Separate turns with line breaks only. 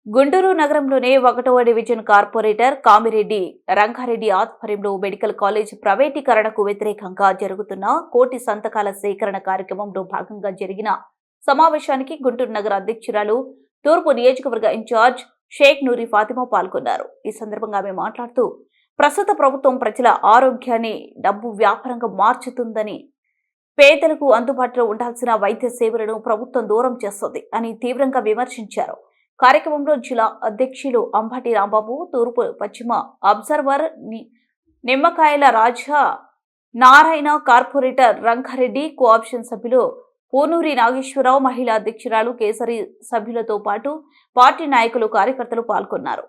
గుంటూరు నగరంలోనే 1వ division corporator Kamireddy Rangareddy ఆధ్వర్యంలో medical college ప్రైవేటీకరణకు వ్యతిరేకంగా జరుగుతున్న కోటి సంతకాల సేకరణ కార్యక్రమంలో భాగంగా జరిగిన సమావేశానికి గుంటూరు నగర అధ్యక్షురాలు తూర్పు నియోజకవర్గ ఇన్ఛార్జ్ షేక్ నూరి ఫాతిమా పాల్గొన్నారు. ఈ సందర్భంగా ఆమె మాట్లాడుతూ ప్రస్తుత ప్రభుత్వం ప్రజల ఆరోగ్యాన్ని డబ్బు వ్యాపారంగా మార్చుతుందని, పేదలకు అందుబాటులో ఉండాల్సిన వైద్య సేవలను ప్రభుత్వం దూరం చేస్తుంది అని తీవ్రంగా విమర్శించారు. కార్యక్రమంలో జిల్లా అధ్యక్షులు అంబటి రాంబాబు, తూర్పు పశ్చిమ అబ్జర్వర్ నిమ్మకాయల రాజా నారాయణ, కార్పొరేటర్ రంగారెడ్డి, కోఆప్షన్ సభ్యులు పూనూరి నాగేశ్వరరావు, మహిళా అధ్యక్షురాలు కేసరి సభ్యులతో పాటు పార్టీ నాయకులు, కార్యకర్తలు పాల్గొన్నారు.